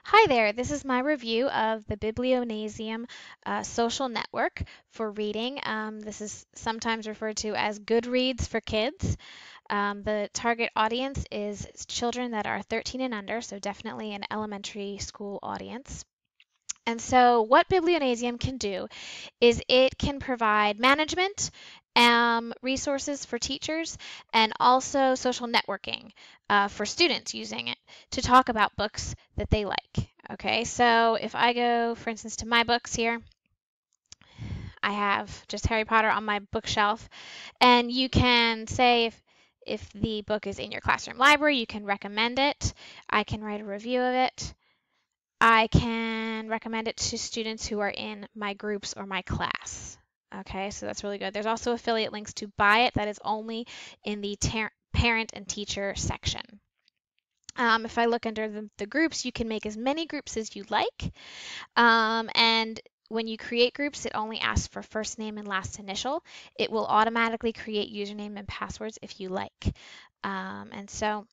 Hi there, this is my review of the Biblionasium social network for reading. This is sometimes referred to as Goodreads for kids. The target audience is children that are 13 and under, so definitely an elementary school audience. And so what Biblionasium can do is it can provide management resources for teachers and also social networking for students using it to talk about books that they like. Okay, so if I go, for instance, to my books here, I have just Harry Potter on my bookshelf, and you can say if the book is in your classroom library, you can recommend it. I can write a review of it. I can recommend it to students who are in my groups or my class. Okay, so that's really good. There's also affiliate links to buy it that is only in the parent and teacher section. If I look under the groups, you can make as many groups as you like. And when you create groups, it only asks for first name and last initial. It will automatically create username and passwords if you like. And so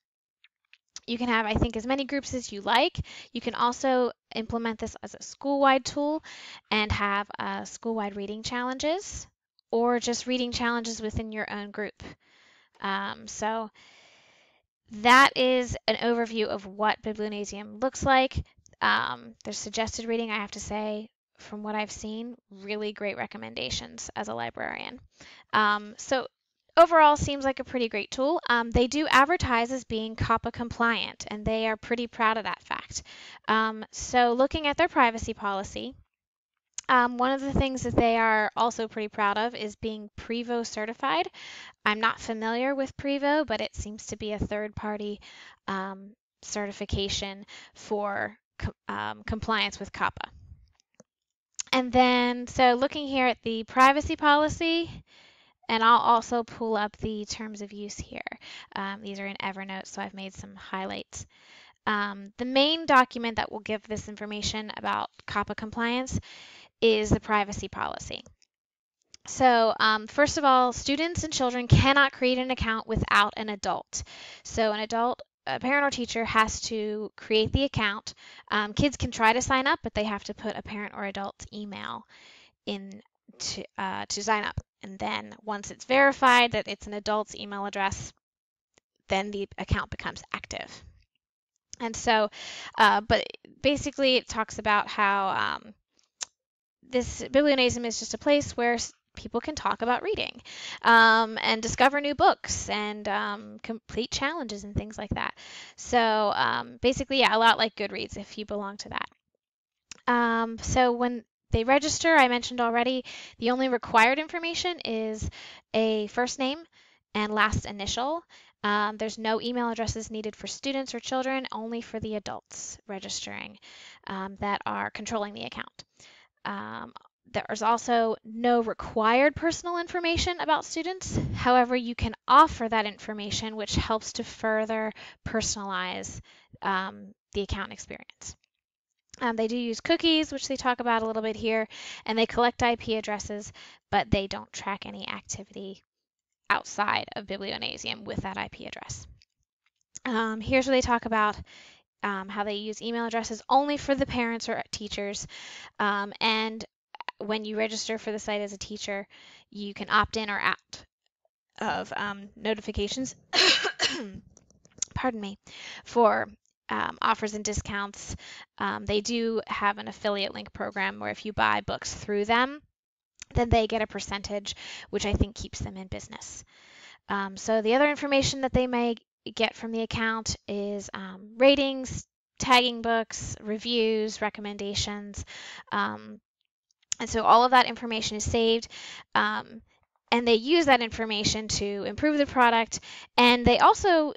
you can have, I think, as many groups as you like. You can also implement this as a school-wide tool and have school-wide reading challenges or just reading challenges within your own group. So that is an overview of what Biblionasium looks like. There's suggested reading, I have to say, from what I've seen, really great recommendations as a librarian. So overall, seems like a pretty great tool. They do advertise as being COPPA compliant, and they are pretty proud of that fact. So looking at their privacy policy, one of the things that they are also pretty proud of is being Prevo certified. I'm not familiar with Prevo, but it seems to be a third-party certification for compliance with COPPA. And then, so looking here at the privacy policy, and I'll also pull up the terms of use here. These are in Evernote, so I've made some highlights. The main document that will give this information about COPPA compliance is the privacy policy. So first of all, students and children cannot create an account without an adult. So an adult, a parent or teacher has to create the account. Kids can try to sign up, but they have to put a parent or adult's email in to sign up. And then once it's verified that it's an adult's email address, then the account becomes active. And so, but basically it talks about how this Biblionasium is just a place where people can talk about reading and discover new books and complete challenges and things like that. So basically, yeah, a lot like Goodreads if you belong to that. So when they register, I mentioned already, the only required information is a first name and last initial. There's no email addresses needed for students or children, only for the adults registering that are controlling the account. There's also no required personal information about students. However, you can offer that information, which helps to further personalize the account experience. They do use cookies, which they talk about a little bit here, and they collect IP addresses, but they don't track any activity outside of Biblionasium with that IP address. Here's where they talk about how they use email addresses only for the parents or teachers, and when you register for the site as a teacher, you can opt in or out of notifications, pardon me, for offers and discounts. They do have an affiliate link program where if you buy books through them, then they get a percentage, which I think keeps them in business. So the other information that they may get from the account is ratings, tagging books, reviews, recommendations. And so all of that information is saved, and they use that information to improve the product, and they also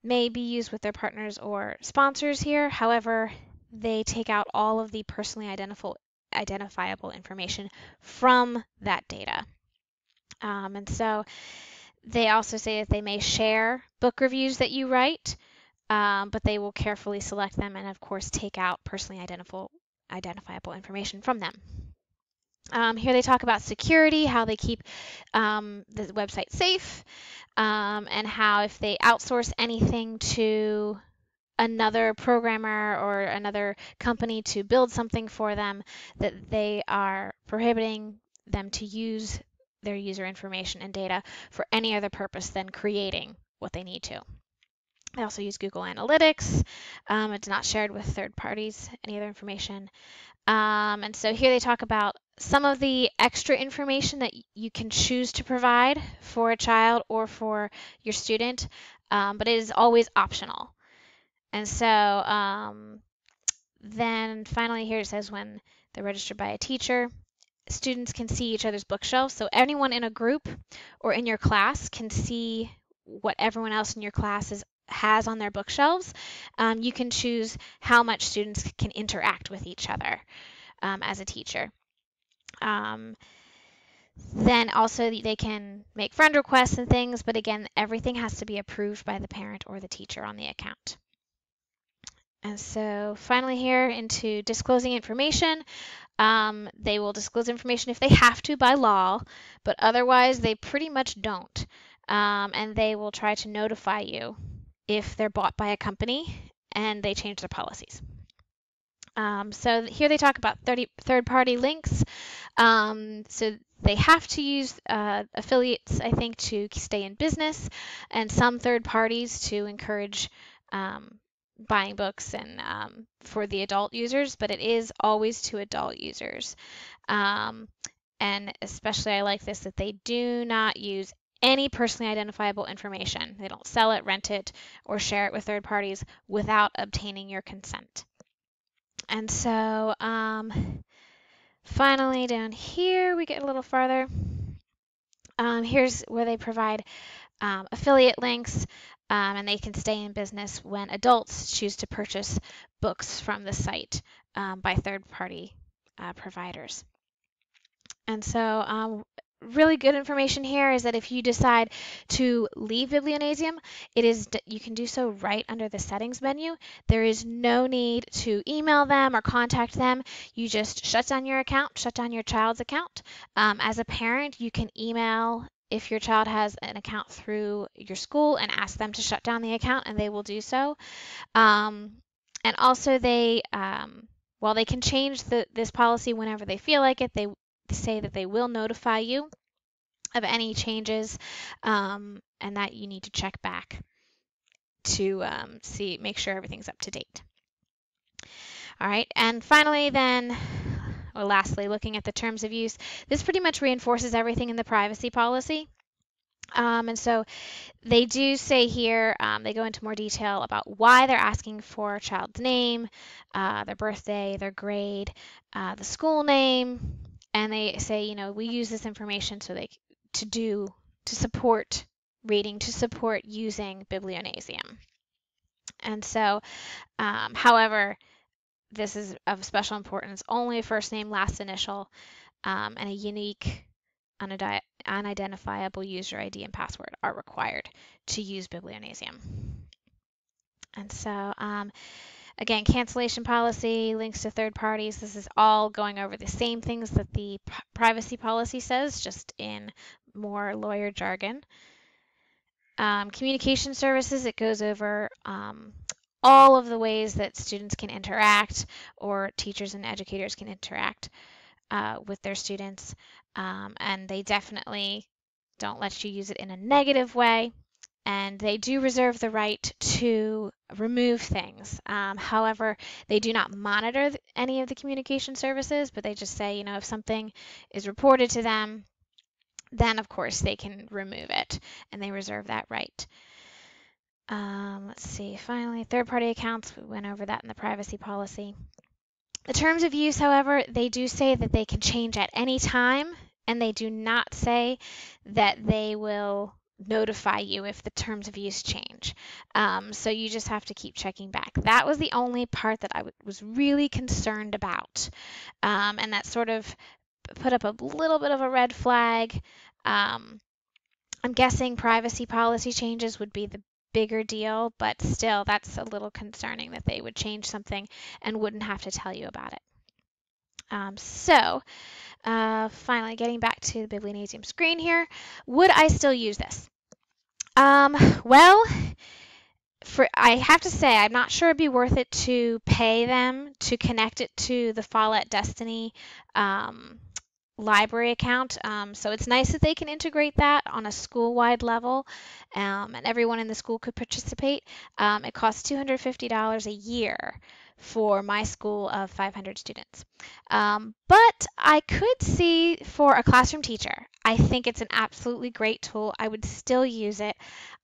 may be used with their partners or sponsors here. However, they take out all of the personally identifiable information from that data. And so they also say that they may share book reviews that you write, but they will carefully select them and, of course, take out personally identifiable information from them. Here they talk about security, how they keep the website safe, and how if they outsource anything to another programmer or another company to build something for them, that they are prohibiting them to use their user information and data for any other purpose than creating what they need to. They also use Google Analytics. It's not shared with third parties, any other information. And so here they talk about some of the extra information that you can choose to provide for a child or for your student, but it is always optional. And so then finally here it says when they're registered by a teacher, students can see each other's bookshelves. So anyone in a group or in your class can see what everyone else in your class has on their bookshelves. You can choose how much students can interact with each other as a teacher. Then also they can make friend requests and things, but again, everything has to be approved by the parent or the teacher on the account. And so finally here into disclosing information. They will disclose information if they have to by law, but otherwise they pretty much don't. And they will try to notify you if they're bought by a company and they change their policies. So here they talk about third-party links. So they have to use affiliates, I think, to stay in business, and some third parties to encourage buying books and for the adult users, but it is always to adult users. And especially I like this, that they do not use any personally identifiable information. They don't sell it, rent it, or share it with third parties without obtaining your consent. And so finally down here we get a little farther. Here's where they provide affiliate links, and they can stay in business when adults choose to purchase books from the site by third-party providers. And so really good information here is that if you decide to leave Biblionasium, you can do so right under the settings menu. There is no need to email them or contact them. You just shut down your account, shut down your child's account. As a parent, you can email if your child has an account through your school and ask them to shut down the account, and they will do so. And also while they can change this policy whenever they feel like it, they say that they will notify you of any changes, and that you need to check back to make sure everything's up to date. All right, and finally then, or lastly, looking at the terms of use, this pretty much reinforces everything in the privacy policy. And so they do say here, they go into more detail about why they're asking for a child's name, their birthday, their grade, the school name, and they say, we use this information so to support reading, to support using Biblionasium. And so, however, this is of special importance. Only first name, last initial, and a unique unidentifiable user ID and password are required to use Biblionasium. And so, again, cancellation policy, links to third parties, this is all going over the same things that the privacy policy says, just in more lawyer jargon. Communication services, it goes over all of the ways that students can interact, or teachers and educators can interact with their students, and they definitely don't let you use it in a negative way. And they do reserve the right to remove things. However, they do not monitor any of the communication services, but they just say, if something is reported to them, then of course they can remove it, and they reserve that right. Let's see, finally, third-party accounts, we went over that in the privacy policy. The terms of use, however, they do say that they can change at any time, and they do not say that they will notify you if the terms of use change. So you just have to keep checking back. That was the only part that I was really concerned about, and that sort of put up a little bit of a red flag. I'm guessing privacy policy changes would be the bigger deal, but still that's a little concerning that they would change something and wouldn't have to tell you about it. Finally, getting back to the Biblionasium screen here, would I still use this? Well, I have to say, I'm not sure it'd be worth it to pay them to connect it to the Follett Destiny um, library account. So it's nice that they can integrate that on a school-wide level, and everyone in the school could participate. It costs $250 a year for my school of 500 students. But I could see for a classroom teacher, I think it's an absolutely great tool. I would still use it.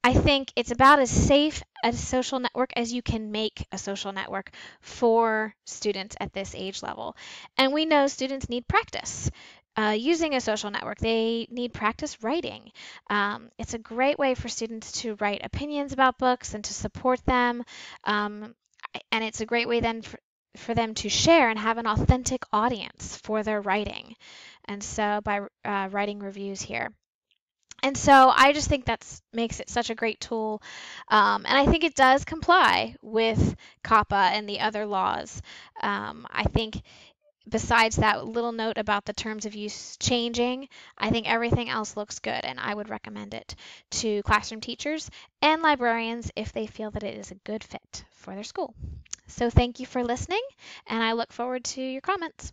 I think it's about as safe a social network as you can make a social network for students at this age level. And we know students need practice using a social network. They need practice writing. It's a great way for students to write opinions about books and to support them. Um, and it's a great way then for them to share and have an authentic audience for their writing. And so by writing reviews here. And so I just think that makes it such a great tool. And I think it does comply with COPPA and the other laws. I think besides that little note about the terms of use changing, I think everything else looks good, and I would recommend it to classroom teachers and librarians if they feel that it is a good fit for their school. So thank you for listening, and I look forward to your comments.